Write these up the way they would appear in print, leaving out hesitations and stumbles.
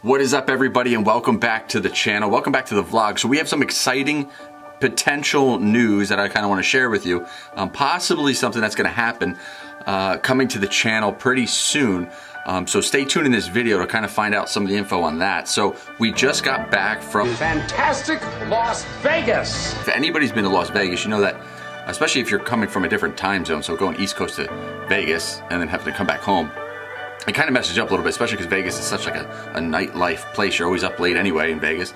What is up, everybody, and welcome back to the channel. Welcome back to the vlog. So we have some exciting potential news that I kind of want to share with you. Possibly something that's going to happen coming to the channel pretty soon. So stay tuned in this video to kind of find out some of the info on that. So we just got back from fantastic Las Vegas. If anybody's been to Las Vegas, you know that, especially if you're coming from a different time zone, so going East Coast to Vegas and then having to come back home, it kind of messes you up a little bit, especially because Vegas is such like a nightlife place. You're always up late anyway in Vegas.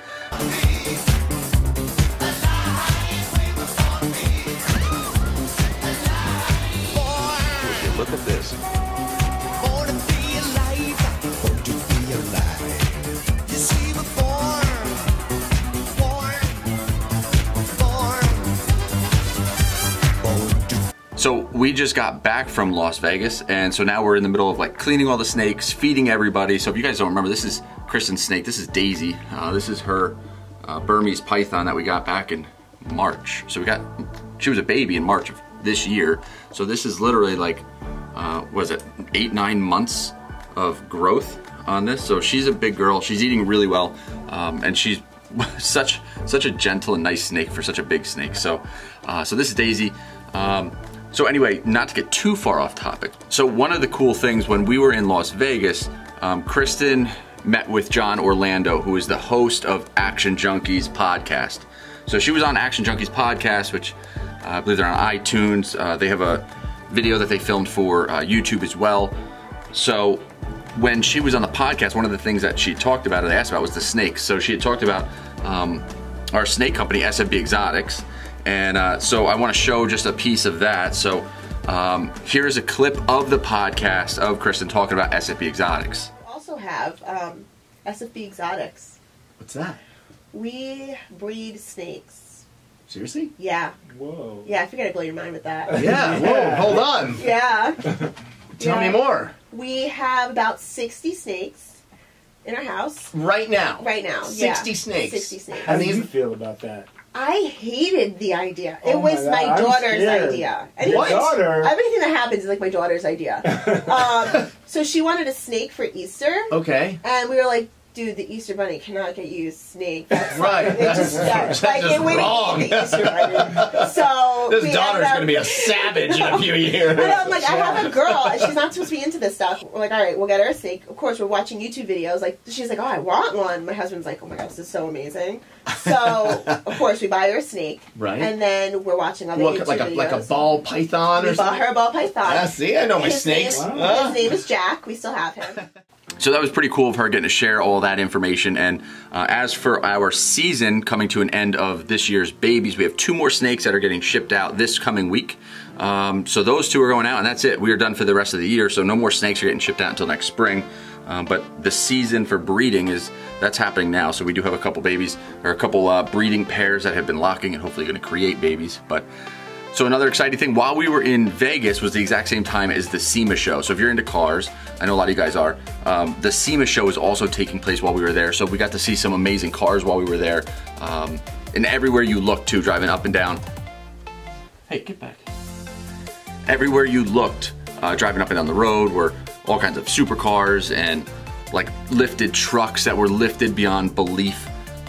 Look at this. So we just got back from Las Vegas, and so now we're in the middle of like cleaning all the snakes, feeding everybody. So if you guys don't remember, this is Kristen's snake. This is Daisy. This is her Burmese python that we got back in March. So she was a baby in March of this year. So this is literally like, was it 8-9 months of growth on this? So she's a big girl. She's eating really well, and she's such a gentle and nice snake for such a big snake. So, so this is Daisy. So anyway, not to get too far off topic. So one of the cool things when we were in Las Vegas, Kristen met with John Orlando, who is the host of Action Junkies podcast. So she was on Action Junkies podcast, which I believe they're on iTunes. They have a video that they filmed for YouTube as well. So when she was on the podcast, one of the things that she talked about, or they asked about, was the snakes. So she had talked about our snake company, SFB Exotics. And so I want to show just a piece of that. So here's a clip of the podcast of Kristen talking about SFB Exotics. We also have SFB Exotics. What's that? We breed snakes. Seriously? Yeah. Whoa. Yeah, I figured I'd blow your mind with that. Yeah, whoa, hold on. Yeah. Tell me more. We have about 60 snakes in our house. Right now? Right now, 60 snakes? 60 snakes. How do you feel about that? I hated the idea. It Oh was my daughter's idea. Your daughter? Everything that happens is like my daughter's idea. So she wanted a snake for Easter. Okay. And we were like, dude, the Easter Bunny cannot get you a snake. That's right. Like, it just, like, it wouldn't wrong. be the Easter Bunny. So this daughter's going to be a savage in a few years. But I'm like, I have a girl, and she's not supposed to be into this stuff. We're like, all right, we'll get her a snake. Of course, we're watching YouTube videos. Like, she's like, oh, I want one. My husband's like, oh my gosh, this is so amazing. So, of course, we buy her a snake. Right. And then we're watching other YouTube videos. Like a ball python or something? We bought her a ball python. Yeah, see, I know my snakes. His name is Jack. We still have him. So that was pretty cool of her getting to share all that information. And as for our season coming to an end of this year's babies, we have 2 more snakes that are getting shipped out this coming week. So those 2 are going out, and that's it. We are done for the rest of the year, so no more snakes are getting shipped out until next spring. But the season for breeding that's happening now. So we do have a couple babies, or a couple breeding pairs that have been locking and hopefully going to create babies. So another exciting thing, while we were in Vegas was the exact same time as the SEMA show. So if you're into cars, I know a lot of you guys are, the SEMA show is also taking place while we were there. So we got to see some amazing cars while we were there. And everywhere you looked too, driving up and down. Hey, get back. Everywhere you looked, driving up and down the road were all kinds of supercars and like lifted trucks that were lifted beyond belief.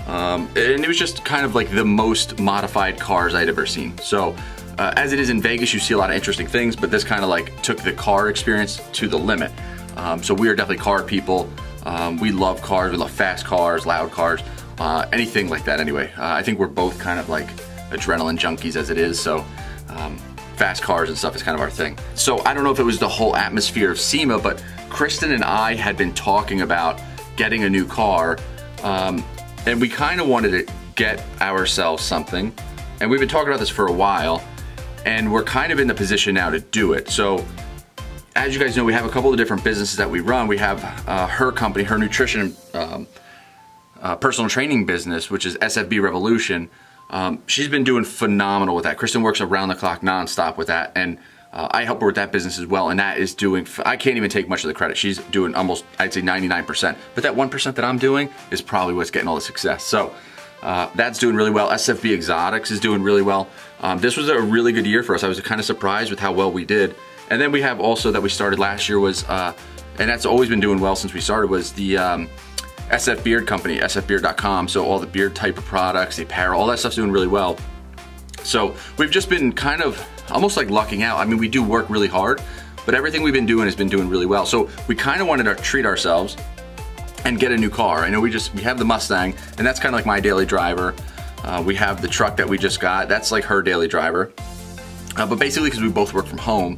And it was just kind of like the most modified cars I'd ever seen. So as it is in Vegas, you see a lot of interesting things, but this kind of like took the car experience to the limit. So we are definitely car people. We love cars. We love fast cars, loud cars, anything like that anyway. I think we're both kind of like adrenaline junkies as it is. So fast cars and stuff is kind of our thing. So I don't know if it was the whole atmosphere of SEMA, but Kristen and I had been talking about getting a new car. And we kind of wanted to get ourselves something. And we've been talking about this for a while. And we're kind of in the position now to do it. So as you guys know, we have a couple of different businesses that we run. We have her company, her nutrition personal training business, which is SFB Revolution. She's been doing phenomenal with that. Kristen works around the clock nonstop with that. And I help her with that business as well, and that is doing, I can't even take much of the credit. She's doing almost, I'd say 99%. But that 1% that I'm doing is probably what's getting all the success. So that's doing really well. SFB Exotics is doing really well. This was a really good year for us. I was kind of surprised with how well we did. And then we have also that we started last year was, and that's always been doing well since we started, was the SF Beard Company, sfbeard.com. So all the beard type of products, the apparel, all that stuff's doing really well. So we've just been kind of almost like lucking out. I mean, we do work really hard, but everything we've been doing has been doing really well. So we kind of wanted to treat ourselves and get a new car. I know we have the Mustang, and that's kind of like my daily driver. We have the truck that we just got. That's like her daily driver. But basically, because we both work from home,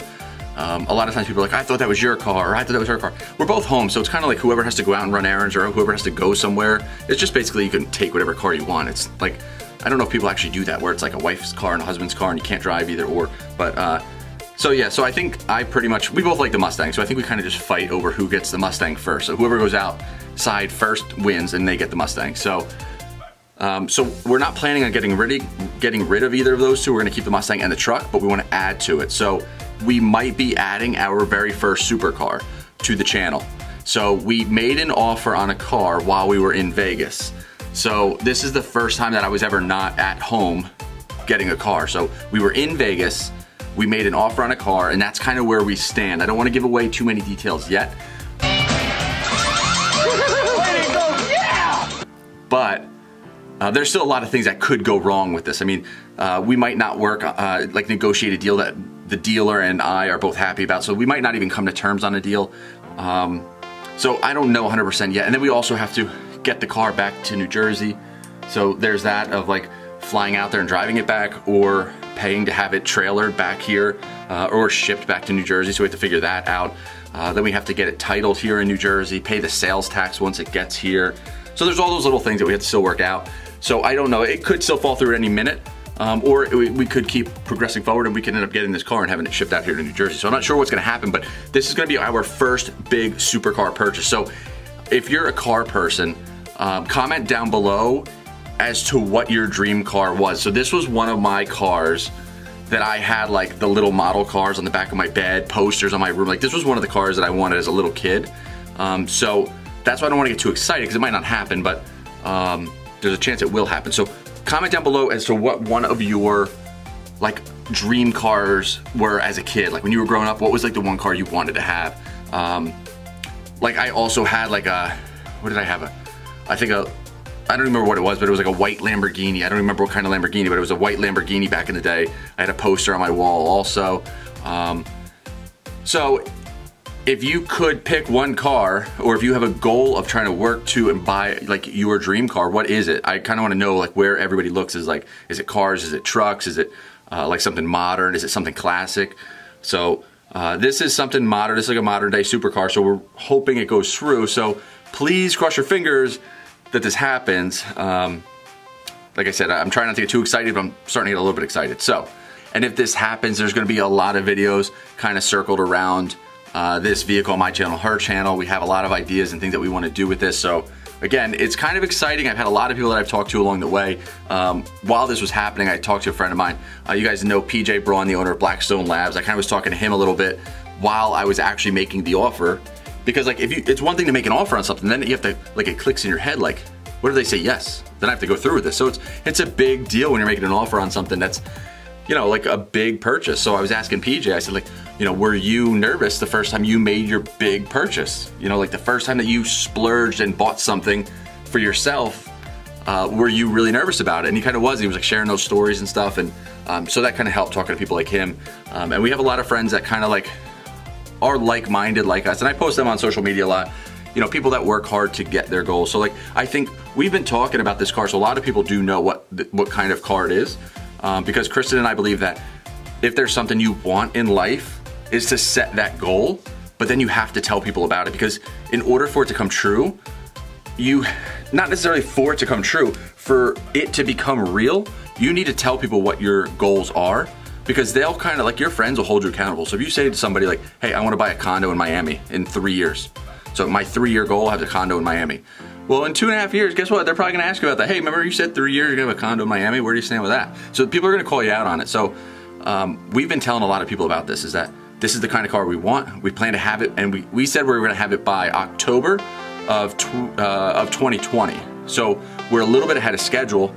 a lot of times people are like, I thought that was your car, or I thought that was her car. We're both home, so it's kind of like whoever has to go out and run errands or whoever has to go somewhere. It's just basically you can take whatever car you want. It's like, I don't know if people actually do that, where it's like a wife's car and a husband's car and you can't drive either or. But so yeah, so I think we both like the Mustang, so I think we kind of just fight over who gets the Mustang first. So whoever goes outside first wins and they get the Mustang. So so we're not planning on getting rid of either of those two. We're gonna keep the Mustang and the truck, but we wanna add to it. So we might be adding our very first supercar to the channel. So we made an offer on a car while we were in Vegas. So this is the first time that I was ever not at home getting a car. So we were in Vegas, we made an offer on a car, and that's kind of where we stand. I don't want to give away too many details yet. But there's still a lot of things that could go wrong with this. I mean, we might not work, like negotiate a deal that the dealer and I are both happy about. So we might not even come to terms on a deal. So I don't know 100% yet. And then we also have to get the car back to New Jersey. So there's that of like flying out there and driving it back, or paying to have it trailered back here, or shipped back to New Jersey. So we have to figure that out. Then we have to get it titled here in New Jersey, pay the sales tax once it gets here. So there's all those little things that we have to still work out. So I don't know, it could still fall through at any minute, or we could keep progressing forward and we could end up getting this car and having it shipped out here to New Jersey. So I'm not sure what's gonna happen, but this is gonna be our first big supercar purchase. So if you're a car person, comment down below as to what your dream car was. So this was one of my cars that I had, like the little model cars on the back of my bed, posters on my room. Like this was one of the cars that I wanted as a little kid. So that's why I don't want to get too excited, because it might not happen, but there's a chance it will happen. So comment down below as to what one of your like dream cars were as a kid. Like when you were growing up, what was like the one car you wanted to have? Like I also had like what did I have? I don't remember what it was, but it was like a white Lamborghini. I don't remember what kind of Lamborghini, but it was a white Lamborghini back in the day. I had a poster on my wall also. So if you could pick one car, or if you have a goal of trying to work to and buy like your dream car, what is it? I kind of want to know like where everybody looks. Is like, is it cars? Is it trucks? Is it like something modern? Is it something classic? So this is something modern. This is like a modern day supercar. So we're hoping it goes through. So please cross your fingers that this happens. Like I said, I'm trying not to get too excited, but I'm starting to get a little bit excited. So, and if this happens, there's gonna be a lot of videos kind of circled around this vehicle on my channel, her channel. We have a lot of ideas and things that we wanna do with this. So again, it's kind of exciting. I've had a lot of people that I've talked to along the way. While this was happening, I talked to a friend of mine. You guys know PJ Braun, the owner of Blackstone Labs. I kind of was talking to him a little bit while I was actually making the offer. Because like it's one thing to make an offer on something, then you have to, like it clicks in your head, like, what if they say yes? Then I have to go through with this. So it's a big deal when you're making an offer on something that's, you know, like a big purchase. So I was asking PJ, I said like, you know, were you nervous the first time you made your big purchase? You know, like the first time that you splurged and bought something for yourself, were you really nervous about it? And he kind of was. He was like sharing those stories and stuff. And so that kind of helped talking to people like him. And we have a lot of friends that kind of like are like-minded like us. And I post them on social media a lot. You know, people that work hard to get their goals. So like, I think we've been talking about this car, so a lot of people do know what kind of car it is. Because Kristen and I believe that if there's something you want in life, is to set that goal, but then you have to tell people about it, because in order for it to come true, not necessarily for it to come true, for it to become real, you need to tell people what your goals are, because they'll kind of, like your friends will hold you accountable. So if you say to somebody like, hey, I want to buy a condo in Miami in 3 years. So my 3-year goal, I have a condo in Miami. Well, in 2.5 years, guess what? They're probably gonna ask you about that. Hey, remember you said 3 years you're gonna have a condo in Miami? Where do you stand with that? So people are gonna call you out on it. So we've been telling a lot of people about this, is that this is the kind of car we want. We plan to have it, and we said we were gonna have it by October of 2020. So we're a little bit ahead of schedule.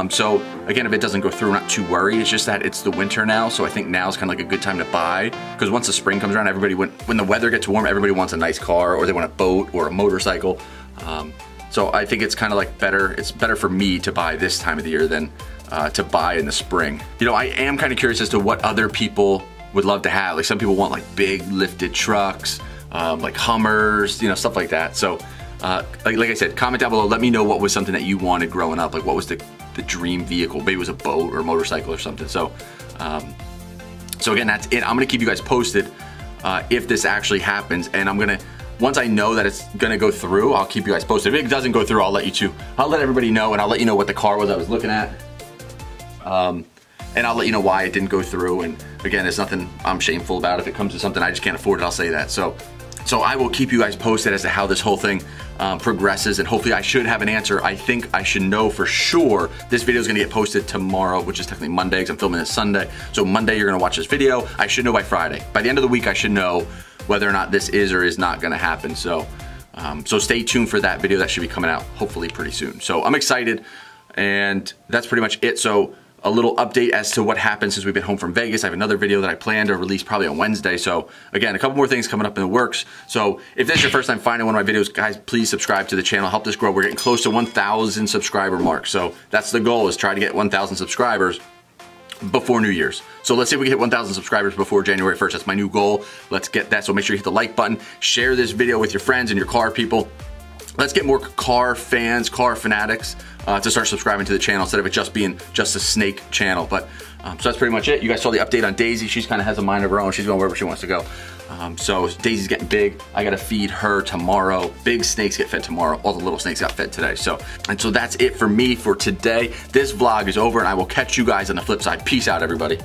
So again, if it doesn't go through, I'm not too worried. It's just that it's the winter now, so I think now is kind of like a good time to buy, because once the spring comes around, everybody, when the weather gets warm, everybody wants a nice car, or they want a boat or a motorcycle. So So I think it's kind of like better, it's better for me to buy this time of the year than to buy in the spring. You know, I am kind of curious as to what other people would love to have. Like some people want like big lifted trucks, like Hummers, you know, stuff like that. So like I said, comment down below, let me know what was something that you wanted growing up. Like what was the dream vehicle? Maybe it was a boat or a motorcycle or something. So, so again, that's it. I'm gonna keep you guys posted if this actually happens, and I'm gonna, once I know that it's gonna go through, I'll keep you guys posted. If it doesn't go through, I'll let everybody know, and I'll let you know what the car was I was looking at. And I'll let you know why it didn't go through. And again, there's nothing I'm shameful about. If it comes to something I just can't afford it, I'll say that. So I will keep you guys posted as to how this whole thing progresses, and hopefully I should have an answer. I think I should know for sure. This video is gonna get posted tomorrow, which is technically Monday because I'm filming this Sunday. So Monday you're gonna watch this video. I should know by Friday. By the end of the week, I should know whether or not this is or is not gonna happen. So, so stay tuned for that video. That should be coming out hopefully pretty soon. So I'm excited, and that's pretty much it. So a little update as to what happened since we've been home from Vegas. I have another video that I plan to release probably on Wednesday. So again, a couple more things coming up in the works. So if this is your first time finding one of my videos, guys, please subscribe to the channel. Help this grow. We're getting close to 1,000 subscriber mark. So that's the goal, is try to get 1,000 subscribers before New Year's. So let's see if we can hit 1,000 subscribers before January 1st. That's my new goal. Let's get that. So make sure you hit the like button, share this video with your friends and your car people. Let's get more car fans, car fanatics to start subscribing to the channel instead of it just being just a snake channel. But so that's pretty much it. You guys saw the update on Daisy. She's kind of has a mind of her own. She's going wherever she wants to go. So Daisy's getting big. I got to feed her tomorrow. Big snakes get fed tomorrow. All the little snakes got fed today. So that's it for me for today. This vlog is over, and I will catch you guys on the flip side. Peace out, everybody.